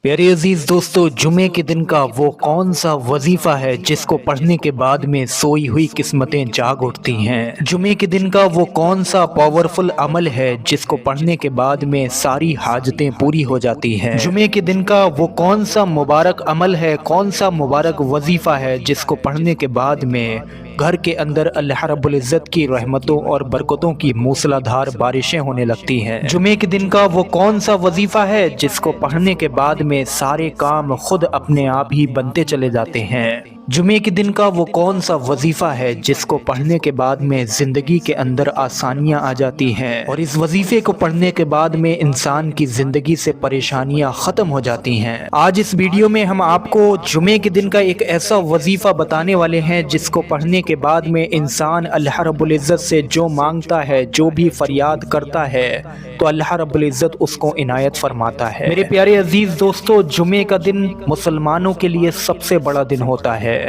پیارے عزیز دوستو، جمعے کے دن کا وہ کون سا وظیفہ ہے جس کو پڑھنے کے بعد میں سوئی ہوئی قسمتیں جاگ اٹھتی ہیں؟ جمعے کے دن کا وہ کون سا پاورفل عمل ہے جس کو پڑھنے کے بعد میں ساری حاجتیں پوری ہو جاتی ہیں؟ جمعے کے دن کا وہ کون سا مبارک عمل ہے، کون سا مبارک وظیفہ ہے جس کو پڑھنے کے بعد میں گھر کے اندر اللہ رب العزت کی رحمتوں اور برکتوں کی موسلا دھار بارشیں ہونے لگتی ہیں؟ جمعے کے دن کا وہ کون سا وظیفہ ہے جس کو پڑھنے کے بعد میں سارے کام خود اپنے آپ ہی بنتے چلے جاتے ہیں؟ جمعے کے دن کا وہ کون سا وظیفہ ہے جس کو پڑھنے کے بعد میں زندگی کے اندر آسانیاں آ جاتی ہیں اور اس وظیفے کو پڑھنے کے بعد میں انسان کی زندگی سے پریشانیاں ختم ہو جاتی ہیں؟ آج اس ویڈیو میں ہم آپ کو جمعے کے دن کا ایک ایسا وظیفہ بتانے والے ہیں جس کو پڑھنے کے بعد میں انسان اللہ رب العزت سے جو مانگتا ہے، جو بھی فریاد کرتا ہے، تو اللہ رب العزت اس کو عنایت فرماتا ہے۔ میرے پیارے عزیز دوستو، جمعے کا دن مسلمانوں کے لیے سب سے بڑا دن ہوتا ہے۔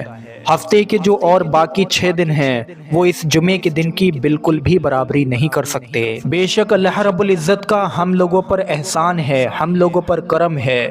ہفتے کے جو اور باقی 6 دن ہیں وہ اس جمعے کے دن کی بالکل بھی برابری نہیں کر سکتے۔ بے شک اللہ رب العزت کا ہم لوگوں پر احسان ہے، ہم لوگوں پر کرم ہے،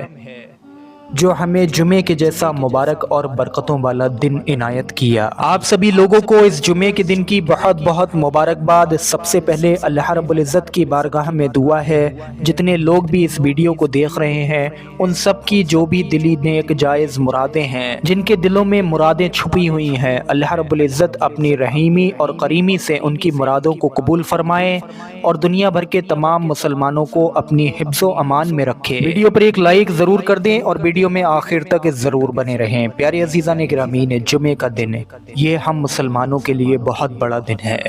جو ہمیں جمعے کے جیسا مبارک اور برکتوں والا دن عنایت کیا۔ آپ سبھی لوگوں کو اس جمعے کے دن کی بہت بہت مبارکباد۔ سب سے پہلے اللہ رب العزت کی بارگاہ میں دعا ہے، جتنے لوگ بھی اس ویڈیو کو دیکھ رہے ہیں ان سب کی جو بھی دلی نیک جائز مرادیں ہیں، جن کے دلوں میں مرادیں چھپی ہوئی ہیں، اللہ رب العزت اپنی رحیمی اور کریمی سے ان کی مرادوں کو قبول فرمائے اور دنیا بھر کے تمام مسلمانوں کو اپنی حفظ و امان میں رکھے۔ ویڈیو پر ایک لائک ضرور کر دیں اور ویڈیو میں آخر تک ضرور بنے رہیں۔ پیارے عزیزان گرامی، جمعے کا دن یہ ہم مسلمانوں کے لیے بہت بڑا دن ہے۔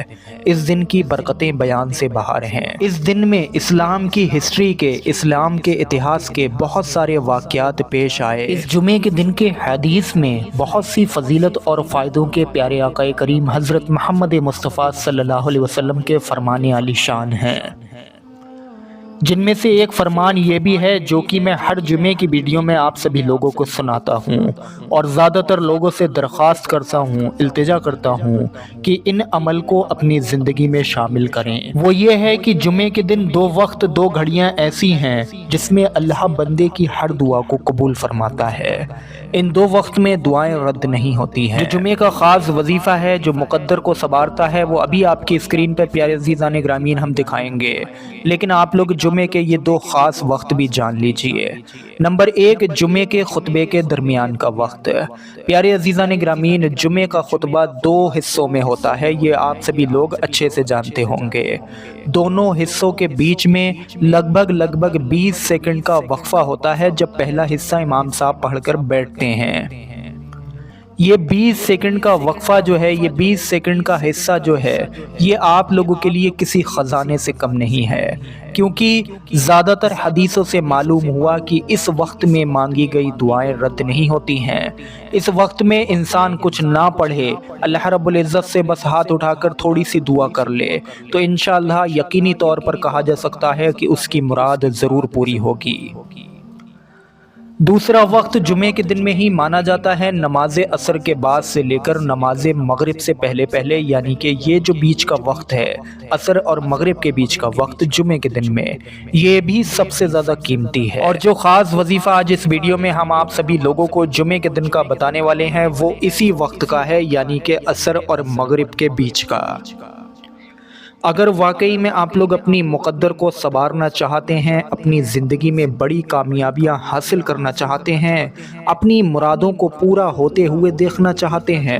اس دن کی برکتیں بیان سے باہر ہیں۔ اس دن میں اسلام کی ہسٹری کے، اسلام کے اتہاس کے بہت سارے واقعات پیش آئے۔ اس جمعے کے دن کے حدیث میں بہت سی فضیلت اور فائدوں کے پیارے آقا کریم حضرت محمد مصطفیٰ صلی اللہ علیہ وسلم کے فرمان عالی شان ہیں، جن میں سے ایک فرمان یہ بھی ہے جو کہ میں ہر جمعے کی ویڈیو میں آپ سبھی لوگوں کو سناتا ہوں اور زیادہ تر لوگوں سے درخواست کرتا ہوں، التجا کرتا ہوں کہ ان عمل کو اپنی زندگی میں شامل کریں۔ وہ یہ ہے کہ جمعے کے دن 2 وقت 2 گھڑیاں ایسی ہیں جس میں اللہ بندے کی ہر دعا کو قبول فرماتا ہے۔ ان 2 وقت میں دعائیں رد نہیں ہوتی ہیں۔ جو جمعے کا خاص وظیفہ ہے، جو مقدر کو سنوارتا ہے، وہ ابھی آپ کی اسکرین پر پیارے عزیزان گرامین ہم دکھائیں گے، لیکن آپ لوگ جمعے کے یہ 2 خاص وقت بھی جان لیجئے۔ نمبر 1، جمعے کے خطبے کے درمیان کا وقت۔ پیارے عزیزان گرامین، جمعے کا خطبہ 2 حصوں میں ہوتا ہے، یہ آپ سبھی لوگ اچھے سے جانتے ہوں گے۔ دونوں حصوں کے بیچ میں لگ بھگ 20 سیکنڈ کا وقفہ ہوتا ہے، جب پہلا حصہ امام صاحب پڑھ کر بیٹھتے ہیں۔ یہ 20 سیکنڈ کا وقفہ جو ہے، یہ 20 سیکنڈ کا حصہ جو ہے، یہ آپ لوگوں کے لیے کسی خزانے سے کم نہیں ہے، کیونکہ زیادہ تر حدیثوں سے معلوم ہوا کہ اس وقت میں مانگی گئی دعائیں رد نہیں ہوتی ہیں۔ اس وقت میں انسان کچھ نہ پڑھے، اللہ رب العزت سے بس ہاتھ اٹھا کر تھوڑی سی دعا کر لے تو انشاءاللہ یقینی طور پر کہا جا سکتا ہے کہ اس کی مراد ضرور پوری ہوگی۔ دوسرا وقت جمعے کے دن میں ہی مانا جاتا ہے، نماز عصر کے بعد سے لے کر نماز مغرب سے پہلے، یعنی کہ یہ جو بیچ کا وقت ہے، عصر اور مغرب کے بیچ کا وقت جمعے کے دن میں، یہ بھی سب سے زیادہ قیمتی ہے۔ اور جو خاص وظیفہ آج اس ویڈیو میں ہم آپ سبھی لوگوں کو جمعے کے دن کا بتانے والے ہیں، وہ اسی وقت کا ہے، یعنی کہ عصر اور مغرب کے بیچ کا۔ اگر واقعی میں آپ لوگ اپنی مقدر کو سنوارنا چاہتے ہیں، اپنی زندگی میں بڑی کامیابیاں حاصل کرنا چاہتے ہیں، اپنی مرادوں کو پورا ہوتے ہوئے دیکھنا چاہتے ہیں،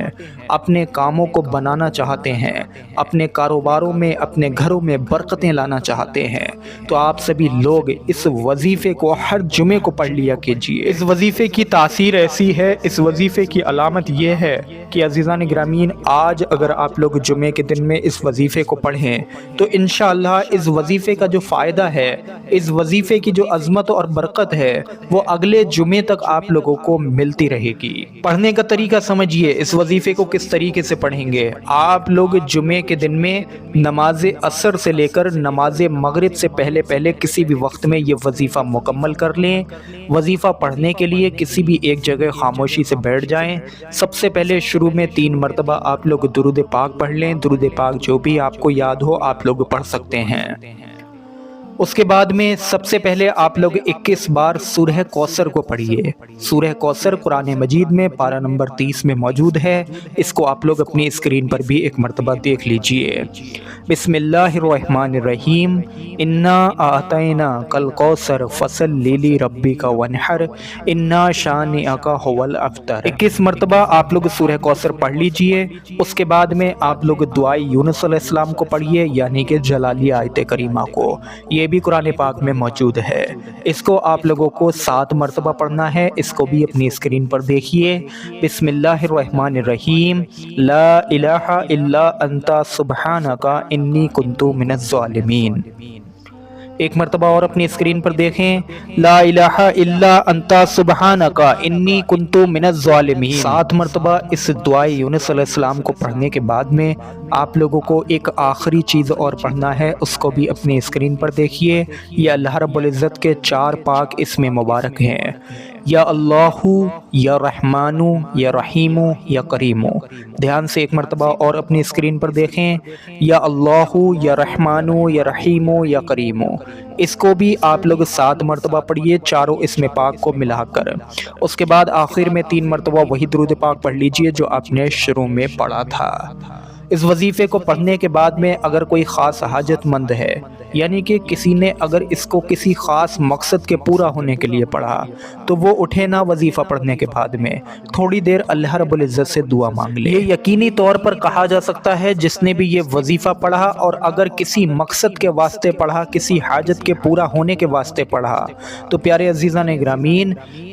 اپنے کاموں کو بنانا چاہتے ہیں، اپنے کاروباروں میں، اپنے گھروں میں برکتیں لانا چاہتے ہیں، تو آپ سبھی لوگ اس وظیفے کو ہر جمعے کو پڑھ لیا کیجیے۔ اس وظیفے کی تاثیر ایسی ہے، اس وظیفے کی علامت یہ ہے کہ عزیزان گرامین، آج اگر آپ لوگ جمعے کے دن میں اس وظیفے کو پڑھیں تو انشاءاللہ اس وظیفے کا جو فائدہ ہے، اس وظیفے کی جو عظمت اور برکت ہے، وہ اگلے جمعے تک آپ لوگوں کو ملتی رہے گی۔ پڑھنے کا طریقہ سمجھیے، اس وظیفے کو کس طریقے سے پڑھیں گے۔ آپ لوگ جمعے کے دن میں نماز عصر سے لے کر نماز مغرب سے پہلے کسی بھی وقت میں یہ وظیفہ مکمل کر لیں۔ وظیفہ پڑھنے کے لیے کسی بھی ایک جگہ خاموشی سے بیٹھ جائیں۔ سب سے پہلے شروع میں 3 مرتبہ آپ لوگ درود پاک پڑھ لیں۔ درود پاک جو بھی آپ کو یاد ہو آپ لوگ پڑھ سکتے ہیں۔ اس کے بعد میں سب سے پہلے آپ لوگ 21 بار سورہ کوثر کو پڑھیے۔ سورہ کوثر قرآن مجید میں پارہ نمبر 30 میں موجود ہے، اس کو آپ لوگ اپنی اسکرین پر بھی ایک مرتبہ دیکھ لیجئے۔ بسم اللہ الرحمن الرحیم، انا اعطیناک الکوثر فصلی لربک وانحر انا شانئک هو الابتر۔ 21 مرتبہ آپ لوگ سورہ کوثر پڑھ لیجئے۔ اس کے بعد میں آپ لوگ دعائے یونس علیہ السلام کو پڑھیے، یعنی کہ جلالیہ آیت کریمہ کو، یہ بھی قرآن پاک میں موجود ہے۔ اس کو آپ لوگوں کو 7 مرتبہ پڑھنا ہے، اس کو بھی اپنی اسکرین پر دیکھیے۔ بسم اللہ الرحمن الرحیم، لا الہ الا انت سبحانک انی کنت من الظالمین۔ ایک مرتبہ اور اپنی اسکرین پر دیکھیں، لا الہ الا انت سبحانک انی کنت من الظالمین۔ 7 مرتبہ اس دعائے یونس علیہ السلام کو پڑھنے کے بعد میں آپ لوگوں کو ایک آخری چیز اور پڑھنا ہے، اس کو بھی اپنی اسکرین پر دیکھیے۔ یہ اللہ رب العزت کے 4 پاک اسم مبارک ہیں، یا اللہ، یا رحمان، یا رحیم، یا کریم۔ دھیان سے ایک مرتبہ اور اپنی اسکرین پر دیکھیں، یا اللہ، یا رحمان، یا رحیم، یا کریم۔ اس کو بھی آپ لوگ 7 مرتبہ پڑھیے، چاروں اسم پاک کو ملا کر۔ اس کے بعد آخر میں 3 مرتبہ وہی درود پاک پڑھ لیجئے جو آپ نے شروع میں پڑھا تھا۔ اس وظیفے کو پڑھنے کے بعد میں اگر کوئی خاص حاجت مند ہے، یعنی کہ کسی نے اگر اس کو کسی خاص مقصد کے پورا ہونے کے لیے پڑھا، تو وہ اٹھے نا وظیفہ پڑھنے کے بعد میں تھوڑی دیر اللہ رب العزت سے دعا مانگ لے۔ یہ یقینی طور پر کہا جا سکتا ہے جس نے بھی یہ وظیفہ پڑھا اور اگر کسی مقصد کے واسطے پڑھا، کسی حاجت کے پورا ہونے کے واسطے پڑھا، تو پیارے عزیزان گرامی،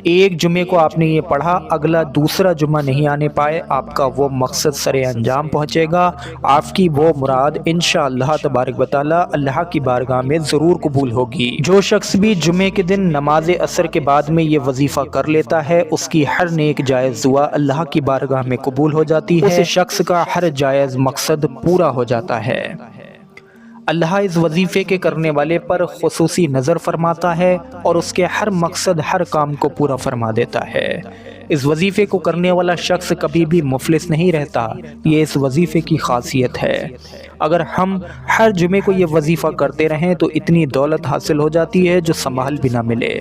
ایک جمعے کو آپ نے یہ پڑھا، اگلا دوسرا جمعہ نہیں آنے پائے، آپ کا وہ مقصد سر انجام پہنچے گا، آپ کی وہ مراد انشاءاللہ تبارک و تعالی اللہ کی بارگاہ میں ضرور قبول ہوگی۔ جو شخص بھی جمعے کے دن نماز عصر کے بعد میں یہ وظیفہ کر لیتا ہے، اس کی ہر نیک جائز دعا اللہ کی بارگاہ میں قبول ہو جاتی ہے، اس شخص کا ہر جائز مقصد پورا ہو جاتا ہے۔ اللہ اس وظیفے کے کرنے والے پر خصوصی نظر فرماتا ہے اور اس کے ہر مقصد، ہر کام کو پورا فرما دیتا ہے۔ اس وظیفے کو کرنے والا شخص کبھی بھی مفلس نہیں رہتا، یہ اس وظیفے کی خاصیت ہے۔ اگر ہم ہر جمعے کو یہ وظیفہ کرتے رہیں تو اتنی دولت حاصل ہو جاتی ہے جو سنبھال بھی نہ ملے۔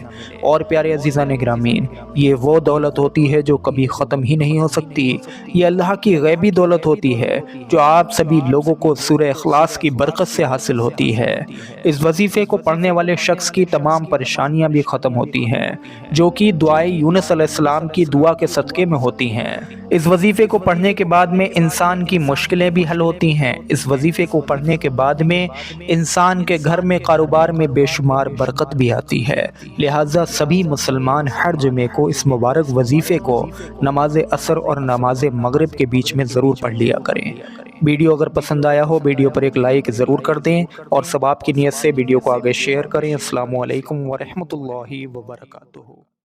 اور پیارے عزیزان گرامین، یہ وہ دولت ہوتی ہے جو کبھی ختم ہی نہیں ہو سکتی۔ یہ اللہ کی غیبی دولت ہوتی ہے جو آپ سبھی لوگوں کو سورہ اخلاص کی برکت سے حاصل ہوتی ہے۔ اس وظیفے کو پڑھنے والے شخص کی تمام پریشانیاں بھی ختم ہوتی ہیں، جو کہ دعائے یونس علیہ السلام کی دعا کے صدقے میں ہوتی ہیں۔ اس وظیفے کو پڑھنے کے بعد میں انسان کی مشکلیں بھی حل ہوتی ہیں۔ اس وظیفے کو پڑھنے کے بعد میں انسان کے گھر میں، کاروبار میں بے شمار برکت بھی آتی ہے۔ لہٰذا سبھی مسلمان ہر جمعے کو اس مبارک وظیفے کو نماز عصر اور نماز مغرب کے بیچ میں ضرور پڑھ لیا کریں۔ ویڈیو اگر پسند آیا ہو، ویڈیو پر ایک لائک ضرور کر دیں اور ثواب کی نیت سے ویڈیو کو آگے شیئر کریں۔ السلام علیکم ورحمۃ اللہ وبرکاتہ۔